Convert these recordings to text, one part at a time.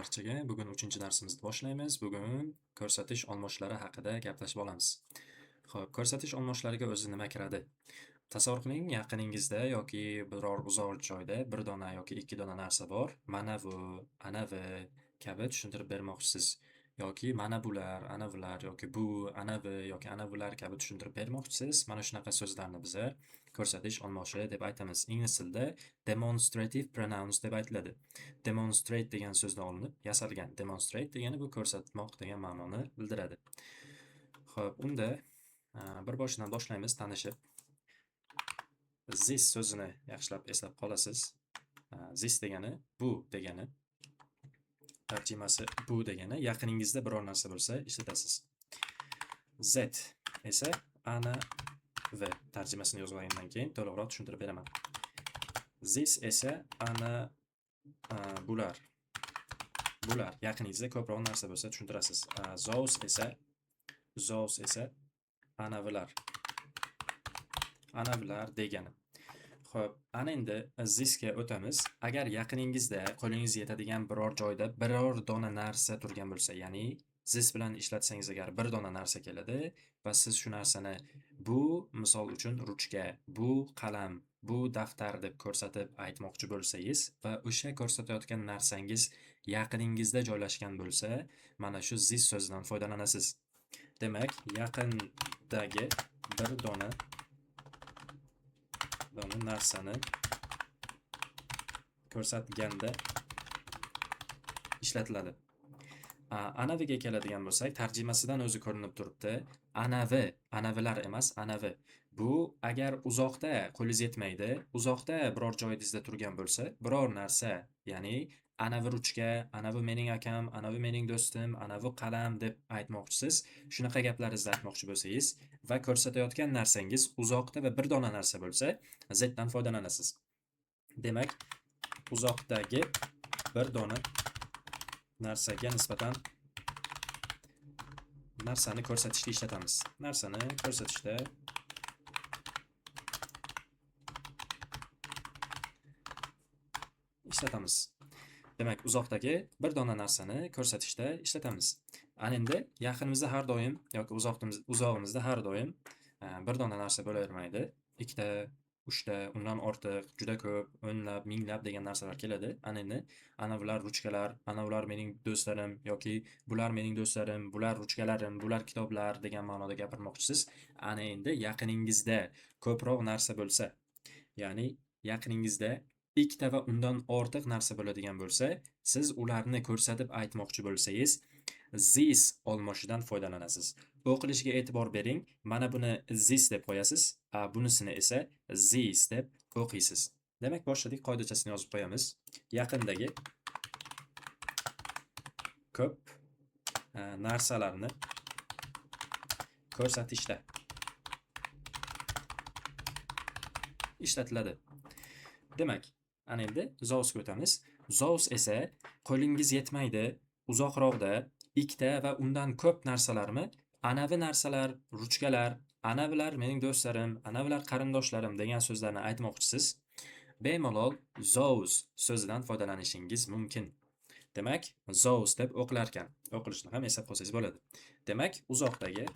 barchaga. Bugun 3-darsimizni boshlaymiz. Bugun ko'rsatish olmoshlari haqida gaplashib olamiz. Xo'p, ko'rsatish olmoshlariga o'zi nima kiradi? Tasavvur qiling, yaqiningizda yoki biror uzoq joyda bir dona yoki ikki dona narsa bor. Mana bu, anavi kabi tushuntirib bermoqchisiz. Yoki mana bular, anavilar yoki bu, anavi yoki anavilar kabi tushuntirib bermoqchisiz. Mana shunaqa so'zlarni biz ko'rsatish olmoshi deb aytamiz. Ingliz tilida demonstrative pronouns deb aytiladi. Demonstrate degan so'zdan olinib yasalgan. Demonstrate degani bu ko'rsatmoq degan ma'noni bildiradi. Xo'p, unda bir boshidan boshlaymiz tanishib. This so'zini yaxshilab eslab qolasiz. This degani bu degani. Tarjimasi bu degani yaqiningizda biror narsa bo'lsa ishlatasiz. Z esa ana va tarjimasini yozib olgandan keyin to'liqroq tushuntirib beraman. This esa ana bular yaqiningizda ko'proq narsa bo'lsa tushuntirasiz. Those esa anavilar degani. Xo'p, ana endi thisga o'tamiz. Agar yaqiningizda qo'lingizga yetadigan biror joyda biror dona narsa turgan bo'lsa, ya'ni this bilan ishlatsangiz agar bir dona narsa keladi va siz shu narsani bu, misol uchun ruchka, bu qalam, bu daftar deb ko'rsatib aytmoqchi bo'lsangiz va o'sha ko'rsatayotgan narsangiz yaqiningizda joylashgan bo'lsa, mana shu this so'zidan foydalanasiz. Demak, yaqindagi bir dona narsani ko'rsatganda ishlatiladi. Anaviga keladigan bo'lsak, tarjimasidan o'zi ko'rinib turibdi. Anavilar emas, anavi. Bu agar uzoqda qo'lingiz yetmaydi, uzoqda biror joyingizda turgan bo'lsa, biror narsa, ya'ni anavi ruchka, anavi mening akam, anavi mening do'stim, anavi qalam deb aytmoqchisiz. Shunaqa gaplaringizni aytmoqchi bo'lsangiz va ko'rsatayotgan narsangiz uzoqda va bir dona narsa bo'lsa, zdan foydalanasiz. Demak, uzoqdagi bir dona narsaga nisbatan narsani ko'rsatishda ishlatamiz. Narsani ko'rsatishda ishlatamiz. Demak, uzoqdagi bir dona narsani ko'rsatishda ishlatamiz. Ana endi yaqinimizda har doim yoki uzog'imizda har doim bir dona narsa bo'lavermaydi. Ikkita, uchta, undan ortiq, juda ko'p, o'nlab, minglab degan narsalar keladi. Ana endi anavilar ruchkalar, anavilar mening do'stlarim yoki bular mening do'stlarim, bular ruchkalarim, bular kitoblar degan ma'noda gapirmoqchisiz. Ana endi yaqiningizda ko'proq narsa bo'lsa, ya'ni yaqiningizda ikkita va undan ortiq narsa bo'ladigan bo'lsa, siz ularni ko'rsatib aytmoqchi bo'lsangiz, this olmoshidan foydalanasiz. O'qilishiga e'tibor bering. Mana buni this deb qo'yasiz, bunisini esa this deb o'qiysiz. Demak, boshladik, qoidachasini yozib qo'yamiz. Yaqindagi ko'p narsalarni ko'rsatishda ishlatiladi. Demak, ana endi thosega o'tamiz. Those esa qo'lingiz yetmaydi, uzoqroqda ikkita va undan ko'p narsalarmi? Anavi narsalar, ruchkalar, anavilar mening do'stlarim, anavilar qarindoshlarim degan so'zlarni aytmoqchisiz. Bemalol those so'zidan foydalanishingiz mumkin. Demak, those deb o'qilar ekan. O'qilishini ham eslab qolsangiz bo'ladi. Demak, uzoqdagi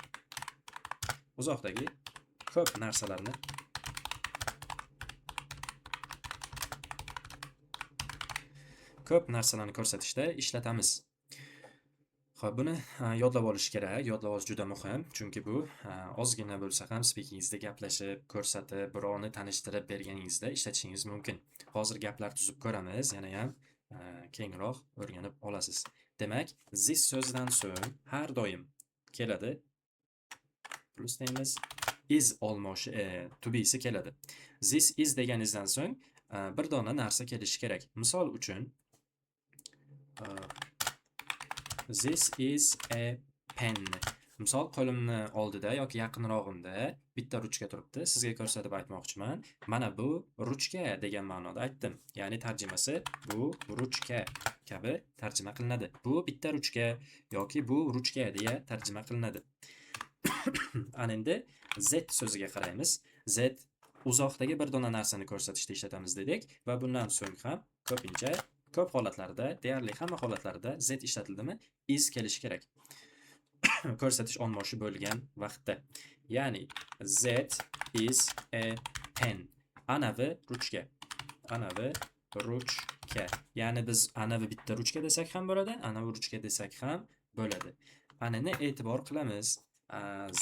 ko'p narsalarni ko'rsatishda ishlatamiz. Xo'p, buni yodlab olish kerak. Yodlab olish juda muhim, chunki bu ozgina bo'lsa ham speakingizda gaplashib, ko'rsatib, birovni tanishtirib berganingizda ishlatishingiz mumkin. Hozir gaplar tuzib ko'ramiz, yana ham kengroq o'rganib olasiz. Demak, this so'zidan so'ng har doim keladi. Plus deymiz, is olmoshi to be'si keladi. This is deganingizdan so'ng bir dona narsa kelishi kerak. Misol uchun, this is a pen. Misol, qo'limni oldida yoki yaqinrog'imda bitta ruchka turibdi. Sizga ko'rsatib aytmoqchiman. Mana bu ruchka degan ma'noda aytdim. Ya'ni tarjimasi bu ruchka kabi tarjima qilinadi. Bu bitta ruchka yoki bu ruchka deya tarjima qilinadi. Ana endi z so'ziga qaraymiz. Z uzoqdagi bir dona narsani ko'rsatishda ishlatamiz dedik va bundan so'ng ham ko'pincha Ko'p holatlarda, deyarli hamma holatlarda z ishlatildimi, is kelishi kerak. Ko'rsatish olmoshi bo'lgan vaqtda. Ya'ni z is a pen. Anavi ruchka. Anavi ruchka. Ya'ni biz anavi bitta ruchka desak ham bo'ladi, anavi ruchka desak ham bo'ladi. Anani e'tibor qilamiz.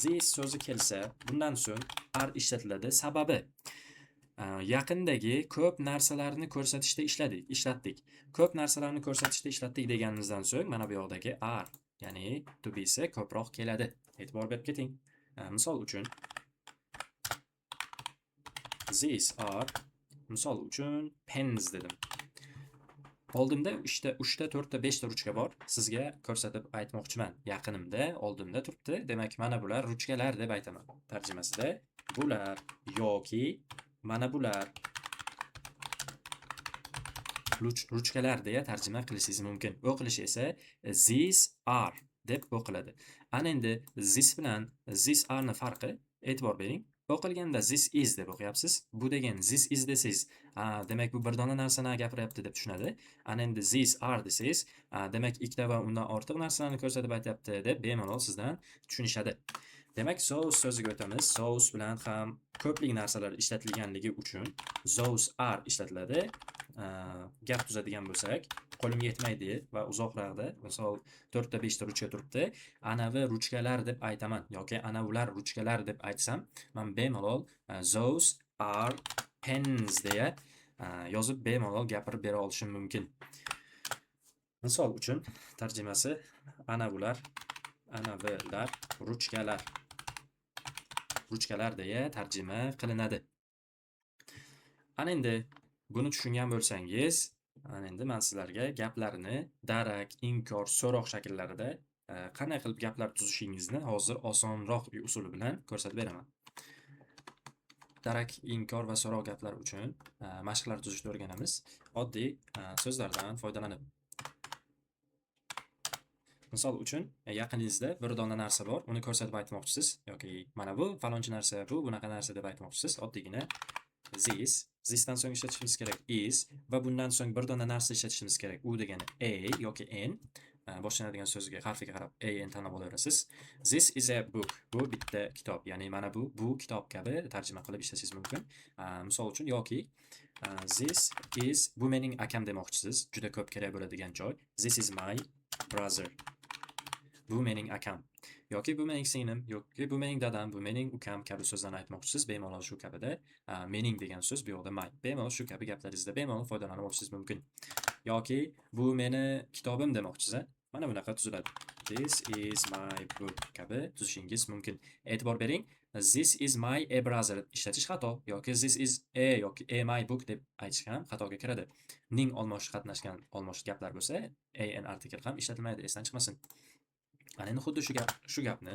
This so'zi kelsa, bundan so'ng are ishlatiladi. Sababi yaqindagi ko'p narsalarni ko'rsatishda ishlatdik. Ko'p narsalarni ko'rsatishda ishlatdik deganimizdan so'ng mana bu yoqdagi are, ya'ni to be isi ko'proq keladi. E'tibor berib keting. Misol uchun these are, misol uchun pens dedim. Oldimda 3 ta, 4 ta, 5 ta ruchka bor. Sizga ko'rsatib aytmoqchiman. Yaqinimda, oldimda turibdi. Demak, mana bular ruchkalar deb aytaman. Tarjimasida bular yoki mana bular ruchkalar deya tarjima qilishingiz mumkin. O'qilishi esa these are deb o'qiladi. Ana endi this bilan these are ni farqi, e'tibor bering. O'qilganda this is deb o'qiyapsiz. Bu degan this is desangiz, demak bu bir dona narsani gapiryapti deb tushunadi. Ana endi these are desangiz, demak ikkita va undan ortiq narsalarni ko'rsatib aytyapti deb bemalol sizdan tushunishadi. Demak, those so'ziga o'tamiz. Those bilan ham ko'plik narsalar ishlatilganligi uchun those are ishlatiladi. Gap tuzadigan bo'lsak, qo'lim yetmaydi va uzoqroqda, misol 4 ta 5 ta ruchka turibdi. Anavi ruchkalar deb aytaman yoki anavilar ruchkalar deb aytsam, men bemalol those are pens deya yozib bemalol gapirib bera olishim mumkin. Misol uchun tarjimasi anavilar ruchkalar deya tarjima qilinadi. Ana endi buni tushungan bo'lsangiz, ana endi men sizlarga gaplarni darak, inkor, so'roq shakllarida qanday qilib gaplar tuzishingizni hozir osonroq usuli bilan ko'rsatib beraman. Darak, inkor va so'roq gaplar uchun mashqlar tuzishni o'rganamiz. Oddiy so'zlardan foydalanib. Misol uchun, yaqiningizda bir dona narsa bor, uni ko'rsatib aytmoqchisiz yoki mana bu falonchi narsa, bu bunaqa narsa deb aytmoqchisiz. Oddiygina thisdan so'ng ishlatishimiz kerak is va bundan so'ng bir dona narsa ishlatishimiz kerak. U degani a yoki n. Boshlanadigan so'zga harfiga qarab n tanlab olaverasiz. This is a book. Bu bitta kitob, ya'ni mana bu kitob kabi tarjima qilib ishlatishingiz mumkin. Misol uchun yoki this is, bu mening akam demoqchisiz. Juda ko'p kerak bo'ladigan joy. This is my brother. Bu mening akam. Yoki bu mening singlim, yoki bu mening dadam, bu mening ukam kabi so'zlarni aytmoqchisiz. Bemalol shu kabida mening degan so'z bu yoqda my. Bemalol shu kabi gaplaringizda bemalol foydalanib olishingiz mumkin. Yoki bu meni kitobim demoqchisiz. Mana bunaqa tuziladi. This is my book kabi tuzishingiz mumkin. E'tibor bering, this is my a brother ishlatish xato yoki this is a yoki a my book deb aytish ham xatoga kiradi. Ning olmoshi qatnashgan olmosh gaplar bo'lsa, an artikel ham ishlatilmaydi, esdan chiqmasin. Ana endi xuddi shu gapni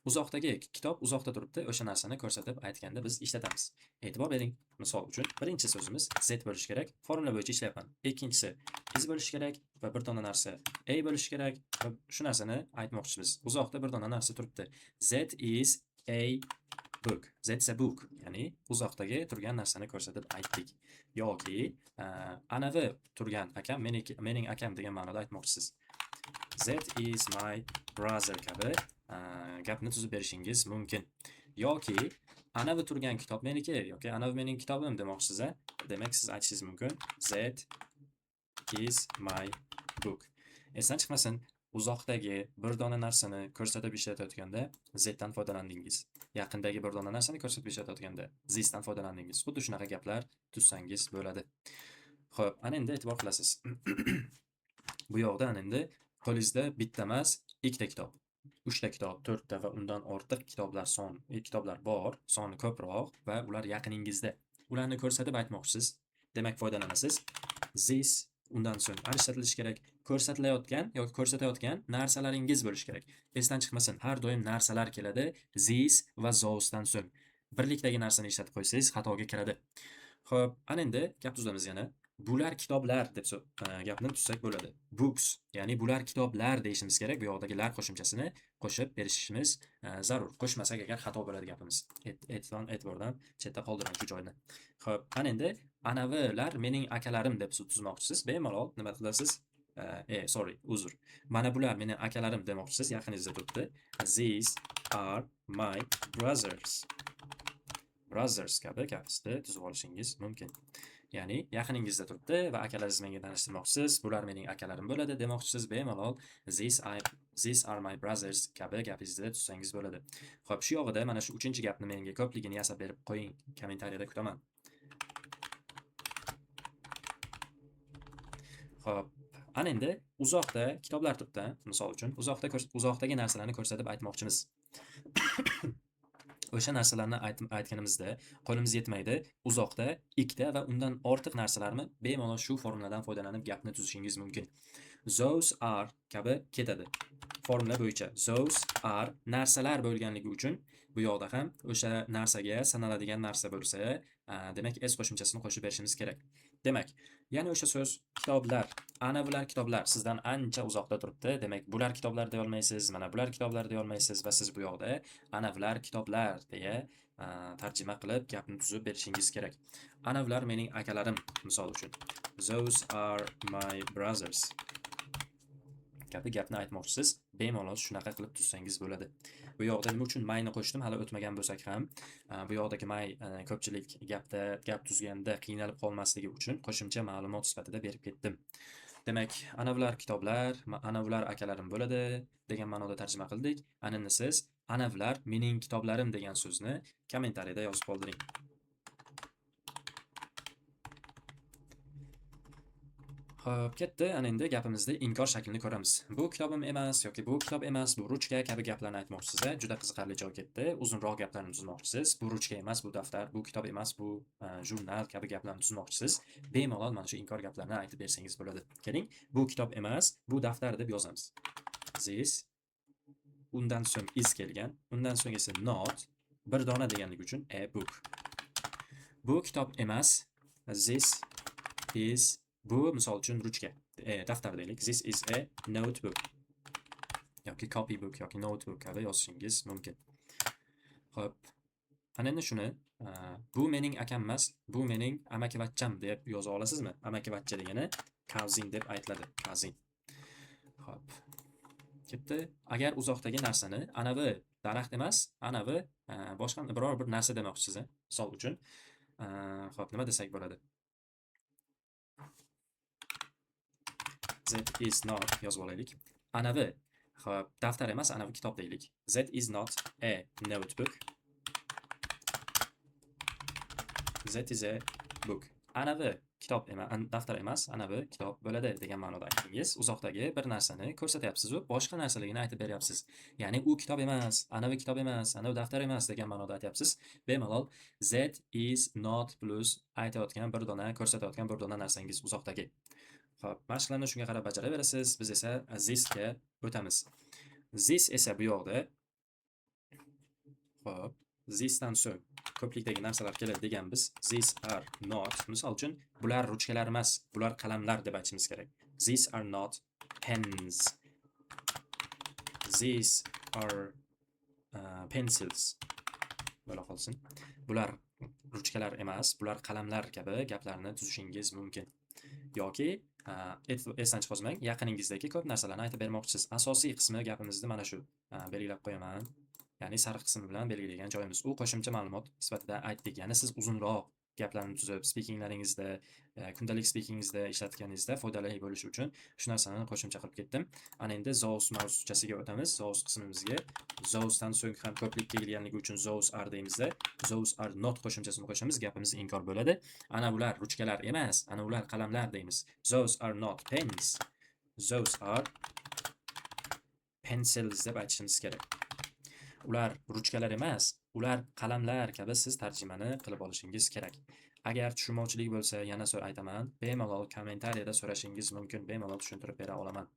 uzoqdagi kitob uzoqda turibdi, o'sha narsani ko'rsatib aytganda biz ishlatamiz. E'tibor bering. Misol uchun, birinchi so'zimiz z bo'lishi kerak. Formula bo'yicha ishlayapman. Ikkinchisi is bo'lishi kerak va bir dona narsa a bo'lishi kerak va shu narsani aytmoqchimiz. Uzoqda bir dona narsa turibdi. Z is a book. Z is a book, ya'ni uzoqdagi turgan narsani ko'rsatib aytdik. Yoki anavi turgan akam mening akam degan ma'noda aytmoqchisiz. That is my brother kabi gapni tuzib berishingiz mumkin. Yoki anavi turgan kitob meniki yoki anavi mening kitobim demoqchisiz. Demak, siz aytishingiz mumkin. That is my book. Esdan chiqmasin, uzoqdagi bir dona narsani ko'rsatib ishlatayotganda zdan foydalandingiz. Yaqindagi bir dona narsani ko'rsatib ishlatayotganda zdan foydalandingiz. Xuddi shunaqa gaplar tuzsangiz bo'ladi. Xo'p, ana endi e'tibor qilasiz. Bu yoqda ana endi qo'lingizda bitta emas, ikkita kitob, 3 ta kitob, 4 ta va undan ortiq kitoblar bor, soni ko'proq va ular yaqiningizda. Ularni ko'rsatib aytmoqchisiz. Demak, foydalanasiz. This undan so'ng ishlatilishi kerak. Ko'rsatilayotgan yoki ko'rsatayotgan narsalaringiz bo'lishi kerak. Esdan chiqmasin, har doim narsalar keladi. This va those'dan so'ng. Birlikdagi narsani ishlatib qo'ysangiz xatoga kiradi. Xo'p, ana endi gap tuzamiz yana. bular kitoblar deb gapni tuzsak bo'ladi. Books, ya'ni bular kitoblar deyishimiz kerak. Bu yoqdagi lar qo'shimchasini qo'shib berishimiz zarur. Qo'shmasak agar xato bo'ladi gapimiz. E'tibordan chetda qoldiring shu joyni. Xo'p, ana endi anavilar mening akalarim deb tuzmoqchisiz. Bemalol nima qilasiz? Sorry, uzr. Mana bular mening akalarim demoqchisiz. Yaqiningizda turibdi. These are my brothers. Brothers kabi gapni tuzib olishingiz mumkin. Ya'ni yaqiningizda turibdi va akalaringiz menga tanishtirmoqchisiz. Bular mening akalarim bo'ladi demoqchisiz. Bemalol these are my brothers kabi gapingizni tuzsangiz bo'ladi. Xo'p, shu yog'ida mana shu 3-gapni menga ko'pligini yasab berib qo'ying. Kommentariyada kutaman. Xo'p, ana endi uzoqda kitoblar turibdi. Misol uchun, uzoqdagi narsalarni ko'rsatib aytmoqchimiz. O'sha narsalarni aytganimizda qo'limiz yetmaydi. Uzoqda ikkita va undan ortiq narsalarni bemalol shu formuladan foydalanib gapni tuzishingiz mumkin. Those are kabi ketadi. Formula bo'yicha those are narsalar bo'lganligi uchun bu yoqda ham o'sha narsaga sanaladigan narsa bo'lsa, demak s qo'shimchasini qo'shib berishimiz kerak. Demak, ya'ni o'sha so'z kitoblar, ana bular kitoblar sizdan ancha uzoqda turibdi. Demak, bular kitoblar deya olmaysiz, mana bular kitoblar deya olmaysiz va siz bu yoqda ana bular kitoblar deya tarjima qilib gapni tuzib berishingiz kerak. Ana bular mening akalarim, misol uchun. Those are my brothers. Gapni aytmoqchisiz. Bemalol shunaqa qilib tuzsangiz bo'ladi. Bu yoqda nima uchun mayni qo'shdim hali o'tmagan bo'lsak ham, bu yoqdagi may ko'pchilik gap tuzganda qiynalib qolmasligi uchun qo'shimcha ma'lumot sifatida berib ketdim. Demak, ana bular kitoblar, ana bular akalarim bo'ladi degan ma'noda tarjima qildik. Ana endi siz ana bular mening kitoblarim degan so'zni kommentariyada yozib qoldiring. Xo'p, ketdi. Ana endi gapimizda inkor shaklini ko'ramiz. Bu kitobim emas yoki bu kitob emas, bu ruchka kabi gaplarni aytmoqchisiz. Juda qiziqarli joy ketdi. Uzunroq gaplarni tuzmoqchisiz. Bu ruchka emas, bu daftar, bu kitob emas, bu jurnal kabi gaplarni tuzmoqchisiz. Bemalol mana shu inkor gaplarni aytib bersangiz bo'ladi. Keling, bu kitob emas, bu daftar deb yozamiz. This, undan so'ng is kelgan, undan so'ng esa not, bir dona deganligi uchun a book. Bu kitob emas, this is, bu misol uchun ruchka, daftar deylik. This is a notebook yoki copybook yoki notebook kabi yozishingiz mumkin. Xo'p, ana endi shuni bu mening akam emas, bu mening amakivachcham deb yoza olasizmi? Amakivachcha degani cousin deb aytiladi. Cousin. Xo'p. Ketdi. Agar uzoqdagi narsani anavi daraxt emas, anavi boshqa biror bir narsa demoqchisiz, misol uchun, xo'p, nima desak bo'ladi? That is not yozib olaylik. Anavi, xo'p, daftar emas, anavi kitob deylik. That is not a notebook. That is a book. Anavi kitob emas, daftar emas, anavi kitob bo'ladi degan ma'noda aytdingiz. Uzoqdagi bir narsani ko'rsatyapsiz va boshqa narsaligini aytib beryapsiz. Ya'ni u kitob emas, anavi kitob emas, anavi daftar emas degan ma'noda aytyapsiz. Bemalol that is not plus aytayotgan bir dona, ko'rsatayotgan bir dona narsangiz uzoqdagi. Xo'p, mashqlarni shunga qarab bajaraverasiz. Biz esa this ga o'tamiz. This esa bu yoqda. Xo'p, this dan so'ng ko'plikdagi narsalar keladi deganmiz. These are not. Misol uchun, bular ruchkalar emas, bular qalamlar deb aytishimiz kerak. These are not pens. These are pencils. Bo'la qolsin. Bular ruchkalar emas, bular qalamlar kabi gaplarni tuzishingiz mumkin. Yoki esdan chiqarmang, yaqiningizdagi ko'p narsalarni aytib bermoqchisiz. Asosiy qismi gapimizni mana shu belgilab qo'yaman. Ya'ni sariq qismi bilan belgilagan joyimiz. U qo'shimcha ma'lumot sifatida aytdik. Ya'ni siz uzunroq gaplarni tuzib, speakinglaringizda, kundalik speakingizda ishlatganingizda foydali bo'lishi uchun shu narsani qo'shimcha qilib ketdim. Ana endi those mavzuchasiga o'tamiz. Those qismimizga those dan so'ng ham ko'plik kelganligi uchun those are deymizda, those are not qo'shimchasini qo'shamiz, gapimiz inkor bo'ladi. Ana bular ruchkalar emas, ana ular qalamlar deymiz. Those are not pens. Those are pencils deb aytishimiz kerak. Ular ruchkalar emas, ular qalamlar kabi siz tarjimani qilib olishingiz kerak. Agar tushunmovchilik bo'lsa, yana aytaman, bemalol kommentariyada so'rashingiz mumkin, bemalol tushuntirib bera olaman.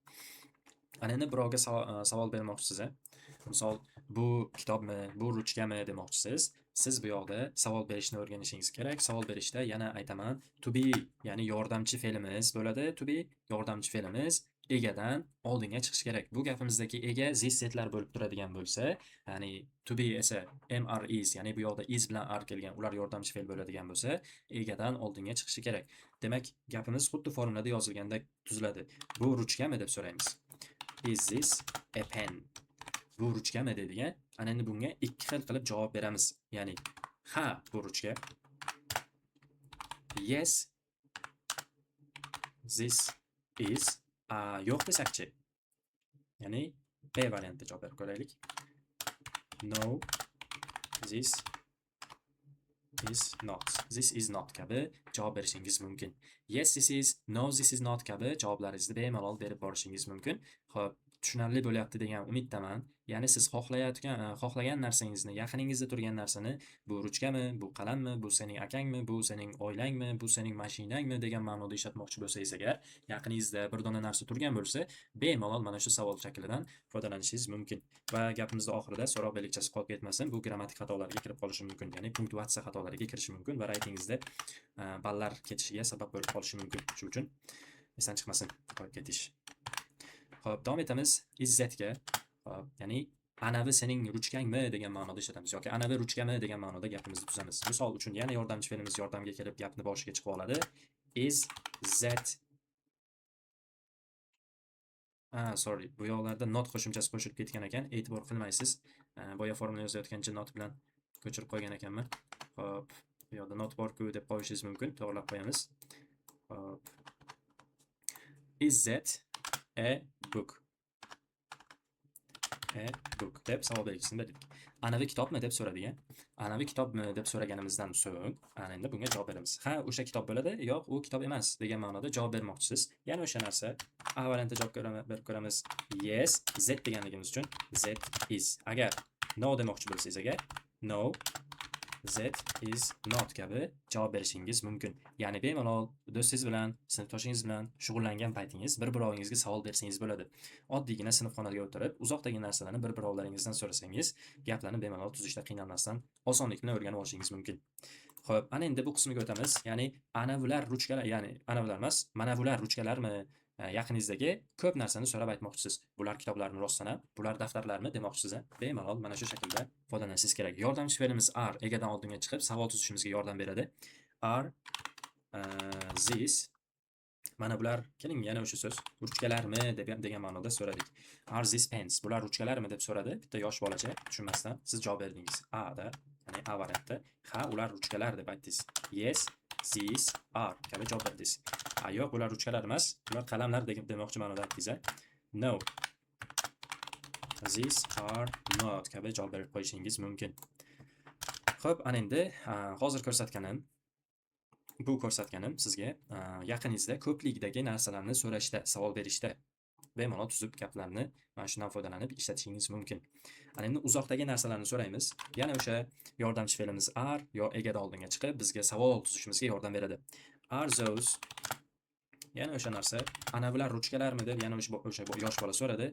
Ana endi birovga savol bermoqchisiz. Misol, bu kitobmi, bu ruchkami demoqchisiz. Siz bu yoqda savol berishni o'rganishingiz kerak. Savol berishda yana aytaman, to be ya'ni yordamchi fe'limiz bo'ladi. To be yordamchi fe'limiz egadan oldinga chiqishi kerak. Bu gapimizdagi ega this setlar bo'lib turadigan bo'lsa, ya'ni to be esa mr is, ya'ni bu yoqda is bilan are kelgan, ular yordamchi fe'l bo'ladigan bo'lsa, egadan oldinga chiqishi kerak. Demak, gapimiz xuddi formulada yozilgandek tuziladi. Bu ruchkami deb so'raymiz. Is this a pen? Bu ruchkami dedigan, ana endi bunga ikki xil qilib javob beramiz. Ya'ni ha, bu ruchka. Yes, this is. Yo'q desakchi. Ya'ni B variantida javob berib ko'raylik. No, this is not. This is not kabi javob berishingiz mumkin. Yes, this is. No, this is not kabi javoblaringizni bemalol berib borishingiz mumkin. Xo'p, tushunarli bo'lyapti degan umiddaman. Ya'ni siz xohlagan narsangizni, yaqiningizda turgan narsani, bu ruchkami, bu qalammi, bu sening akangmi, bu sening oilangmi, bu sening mashinangmi degan ma'noda ishlatmoqchi bo'lsangiz agar, yaqiningizda bir dona narsa turgan bo'lsa, bemalol mana shu savol shaklidan foydalanishingiz mumkin. Va gapimizning oxirida so'roq belgchasi qolib ketmasin, bu grammatik xatolarga kirib qolishi mumkin, ya'ni punktuatsiya xatolariga kirishi mumkin va reytingingizda ballar ketishiga sabab bo'lib qolishi mumkin. Shuning uchun esdan chiqmasin qolib ketish. Xo'p, davom etamiz izzatga. Xo'p, ya'ni anavi sening ruchkangmi degan ma'noda ishlatamiz yoki anavi ruchkami degan ma'noda gapimizni tuzamiz. Misol uchun yana yordamchi fe'limiz yordamga kelib gapni boshiga chiqib oladi. Is that sorry, bu yoqlarda not qo'shimchasi qo'shilib ketgan ekan, e'tibor qilmaysiz. Boya formula yozayotgancha not bilan ko'chirib qo'ygan ekanman. Xo'p, bu yoqda not bor-ku deb qo'yishingiz mumkin, to'g'rilab qo'yamiz. Xo'p. Is that a book? A book deb savol belgisini berdik. Anavi kitobmi deb so'radigan. Anavi kitobmi deb so'raganimizdan so'ng, ana endi bunga javob beramiz. Ha, o'sha kitob bo'ladi, yo'q, u kitob emas degan ma'noda javob bermoqchisiz. Yana o'sha narsa. A variantida javob berib ko'ramiz. Yes, z deganligimiz uchun z is. Agar no demoqchi bo'lsangiz agar, no, that is not kabi javob berishingiz mumkin. Ya'ni bemalol do'stingiz bilan, sinfdoshingiz bilan shug'ullangan paytingiz bir-birovingizga savol bersangiz bo'ladi. Oddiygina sinfxonaga o'tirib, uzoqdagi narsalarni bir-birovlaringizdan so'rasangiz, gaplarni bemalol tuzishda qiynalmasdan osonlik bilan o'rganib olishingiz mumkin. Xo'p, ana endi bu qismiga o'tamiz. Ya'ni anavilar ruchkalar, ya'ni anavilar emas, manavilar ruchkalarmi? Yaqiningіздagi ko'p narsani so'rab aytmoqchisiz. Bular kitoblarni rostdan ham, bular daftarlarni demoqchisiz. Bemalol mana shu shaklda foydalanishingiz kerak. Yordamchi fe'limiz are egadan oldinga chiqib savol tuzishimizga yordam beradi. Are these, mana bular, keling yana o'sha so'z, ruchkalarmi degan ma'noda so'radik. Are these pens? Bular ruchkalarmi deb so'radi. Bitta yosh bolacha tushunmasdan siz javob berdingiz. A ya'ni A variantda. Ha, ular ruchkalar deb aytdingiz. Yes, these are kabi javob berdingiz. Yo'q, bular ruchkalar emas, bular qalamlar demoqchi ma'noda aytdingiz. No, these are not kabi javob berib qo'yishingiz mumkin. Xo'p, ana endi hozir bu ko'rsatganim sizga yaqiningizda ko'plikdagi narsalarni so'rashda, savol berishda bemalol tuzib gaplarni mana shundan foydalanib ishlatishingiz mumkin. Ana endi uzoqdagi narsalarni so'raymiz. Yana o'sha yordamchi fe'limiz are yo egada oldinga chiqib bizga savol tuzishimizga yordam beradi. Are those, yana o'sha narsa, anavilar ruchkalarmi deb yana o'sha yosh bola so'radi.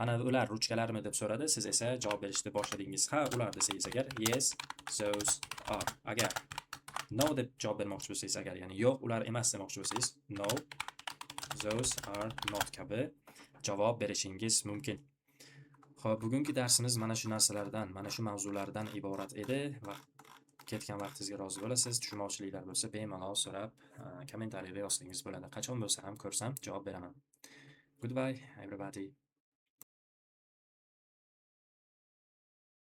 Anavilar ruchkalarmi deb so'radi. Siz esa javob berishni boshladingiz. Ha, ular desangiz agar, yes, those are. Agar no deb javob bermoqchi bo'lsangiz agar, ya'ni yo'q, ular emas demoqchi bo'lsangiz, no, those are not kabi javob berishingiz mumkin. Xo'p, bugungi darsimiz mana shu narsalardan, mana shu mavzulardan iborat edi. Va ketgan vaqtingizga rozi bo'lasiz. Tushunmovchiliklar bo'lsa bemalol so'rab, kommentariyada yozsangiz bo'ladi. Qachon bo'lsa ham ko'rsam javob beraman. Goodbye everybody.